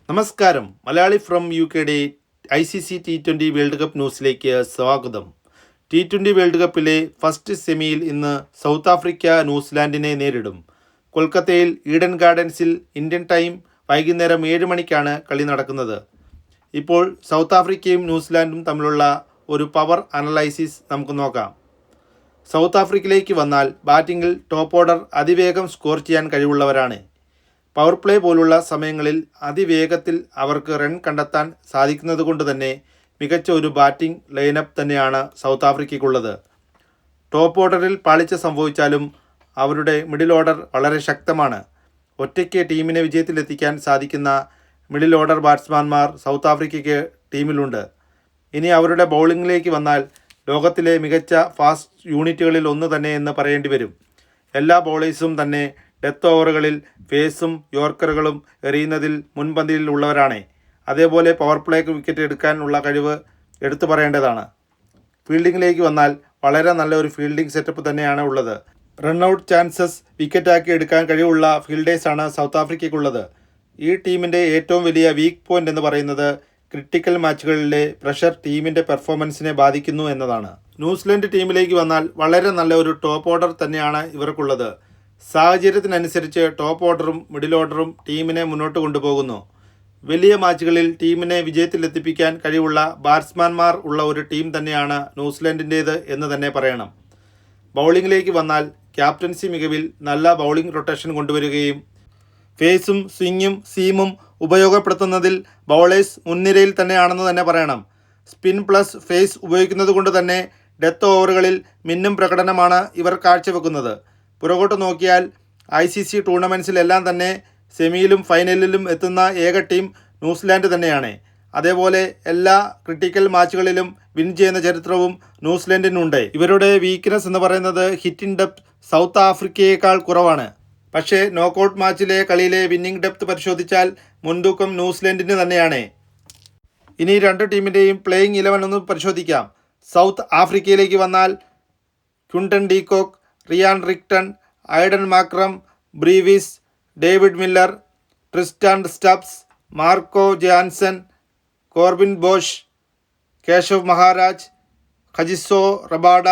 നമസ്കാരം. Malayali from UK ICC T20 world cup ന്യൂസിലേക്ക് സ്വാഗതം. T20 വേൾഡ് കപ്പിലെ ഫസ്റ്റ് സെമിയിൽ ഇന്ന് സൗത്ത് ആഫ്രിക്ക ന്യൂസിലാൻഡിനെ നേരിടും. കൊൽക്കത്തയിൽ ഈഡൻ ഗാർഡൻസിൽ ഇന്ത്യൻ ടൈം വൈകുന്നേരം 7 മണിക്കാണ് കളി നടക്കുന്നത്. ഇപ്പോൾ സൗത്ത് ആഫ്രിക്കയും ന്യൂസിലാൻഡും തമ്മിലുള്ള ഒരു പവർ അനലൈസിസ് നമുക്ക് നോക്കാം. സൗത്ത് ആഫ്രിക്കയിലേക്ക് വന്നാൽ ബാറ്റിങ്ങിൽ ടോപ്പ് ഓർഡർ അതിവേഗം സ്കോർ ചെയ്യാൻ കഴിവുള്ളവരാണ്. പവർ പ്ലേ പോലുള്ള സമയങ്ങളിൽ അതിവേഗത്തിൽ അവർക്ക് റൺ കണ്ടെത്താൻ സാധിക്കുന്നത് കൊണ്ട് തന്നെ മികച്ച ഒരു ബാറ്റിംഗ് ലൈനപ്പ് തന്നെയാണ് സൗത്ത് ആഫ്രിക്കയ്ക്കുള്ളത്. ടോപ്പ് ഓർഡറിൽ പാളിച്ച സംഭവിച്ചാലും അവരുടെ മിഡിൽ ഓർഡർ വളരെ ശക്തമാണ്. ഒറ്റയ്ക്ക് ടീമിനെ വിജയത്തിലെത്തിക്കാൻ സാധിക്കുന്ന മിഡിൽ ഓർഡർ ബാറ്റ്സ്മാൻമാർ സൗത്ത് ആഫ്രിക്കയ്ക്ക് ടീമിലുണ്ട്. ഇനി അവരുടെ ബൗളിങ്ങിലേക്ക് വന്നാൽ ലോകത്തിലെ മികച്ച ഫാസ്റ്റ് യൂണിറ്റുകളിൽ ഒന്ന് തന്നെ എന്ന് പറയേണ്ടി വരും. എല്ലാ ബൗളേഴ്സും തന്നെ ഡെത്ത് ഓവറുകളിൽ പേസും യോർക്കറുകളും എറിയുന്നതിൽ മുൻപന്തിയിൽ ഉള്ളവരാണ്. അതേപോലെ പവർ പ്ലേക്ക് വിക്കറ്റ് എടുക്കാനുള്ള കഴിവ് എടുത്തു പറയേണ്ടതാണ്. ഫീൽഡിങ്ങിലേക്ക് വന്നാൽ വളരെ നല്ല ഒരു ഫീൽഡിംഗ് സെറ്റപ്പ് തന്നെയാണ് ഉള്ളത്. റൺഔട്ട് ചാൻസസ് വിക്കറ്റാക്കി എടുക്കാൻ കഴിവുള്ള ഫീൽഡേഴ്സാണ് സൗത്ത് ആഫ്രിക്കയ്ക്കുള്ളത്. ഈ ടീമിൻ്റെ ഏറ്റവും വലിയ വീക്ക് പോയിന്റ് എന്ന് പറയുന്നത് ക്രിട്ടിക്കൽ മാച്ചുകളിലെ പ്രഷർ ടീമിൻ്റെ പെർഫോമൻസിനെ ബാധിക്കുന്നു എന്നതാണ്. ന്യൂസിലൻഡ് ടീമിലേക്ക് വന്നാൽ വളരെ നല്ല ഒരു ടോപ്പ് ഓർഡർ തന്നെയാണ് ഇവർക്കുള്ളത്. സാഹചര്യത്തിനനുസരിച്ച് ടോപ്പ് ഓർഡറും മിഡിൽ ഓർഡറും ടീമിനെ മുന്നോട്ട് കൊണ്ടുപോകുന്നു. വലിയ മാച്ചുകളിൽ ടീമിനെ വിജയത്തിലെത്തിപ്പിക്കാൻ കഴിവുള്ള ബാറ്റ്സ്മാൻമാർ ഉള്ള ഒരു ടീം തന്നെയാണ് ന്യൂസിലൻഡിൻ്റേത് എന്ന് തന്നെ പറയണം. ബൗളിങ്ങിലേക്ക് വന്നാൽ ക്യാപ്റ്റൻസി മികവിൽ നല്ല ബൗളിംഗ് റൊട്ടേഷൻ കൊണ്ടുവരികയും ഫേസും സ്വിങ്ങും സീമും ഉപയോഗപ്പെടുത്തുന്നതിൽ ബൗളേഴ്സ് മുൻനിരയിൽ തന്നെയാണെന്ന് തന്നെ പറയണം. സ്പിൻ പ്ലസ് ഫേസ് ഉപയോഗിക്കുന്നത് കൊണ്ട് തന്നെ ഡെത്ത് ഓവറുകളിൽ മിന്നും പ്രകടനമാണ് ഇവർ കാഴ്ചവെക്കുന്നത്. പുറകോട്ട് നോക്കിയാൽ ICC ടൂർണമെൻറ്റ്സിലെല്ലാം തന്നെ സെമിയിലും ഫൈനലിലും എത്തുന്ന ഏക ടീം ന്യൂസിലാൻഡ് തന്നെയാണ്. അതേപോലെ എല്ലാ ക്രിട്ടിക്കൽ മാച്ചുകളിലും വിൻ ചെയ്യുന്ന ചരിത്രവും ന്യൂസിലാൻഡിനുണ്ട്. ഇവരുടെ വീക്ക്നെസ് എന്ന് പറയുന്നത് ഹിറ്റിംഗ് ഡെപ്ത് സൗത്ത് ആഫ്രിക്കയേക്കാൾ കുറവാണ്. പക്ഷേ നോക്കൌട്ട് മാച്ചിലെ കളിയിലെ വിന്നിംഗ് ഡെപ്ത് പരിശോധിച്ചാൽ മുൻതൂക്കം ന്യൂസിലാൻഡിന് തന്നെയാണ്. ഇനി രണ്ട് ടീമിൻ്റെയും പ്ലേയിങ് 11 ഒന്ന് പരിശോധിക്കാം. സൗത്ത് ആഫ്രിക്കയിലേക്ക് വന്നാൽ Quinton de Kock, Ryan Rickelton, Aiden Markram, Brevis, David Miller, Tristan Stubbs, Marco Jansen, Corbin Bosch, Keshav Maharaj, Kagiso Rabada,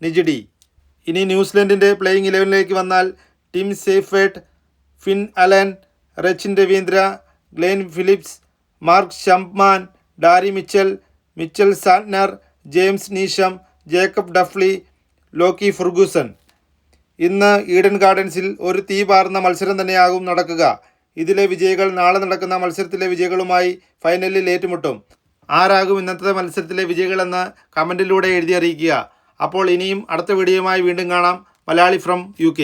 Ngidi. ഇനി ന്യൂസിലൻഡിൻ്റെ പ്ലേയിങ് 11ലേക്ക് വന്നാൽ Tim Seifert, Finn Allen, Rachin Ravindra, Glenn Phillips, Mark Chapman, Daryl Mitchell Santner, James Neesham, Jacob Duffy, Lockie Ferguson. ഇന്ന് Eden ഗാർഡൻസിൽ ഒരു തീ പാർന്ന മത്സരം തന്നെയാകും നടക്കുക. ഇതിലെ വിജയികൾ നാളെ നടക്കുന്ന മത്സരത്തിലെ വിജയികളുമായി ഫൈനലിൽ ഏറ്റുമുട്ടും. ആരാകും ഇന്നത്തെ മത്സരത്തിലെ വിജയികളെന്ന് കമൻറ്റിലൂടെ എഴുതി അറിയിക്കുക. അപ്പോൾ ഇനിയും അടുത്ത വീഡിയോയുമായി വീണ്ടും കാണാം. Malayali from UK.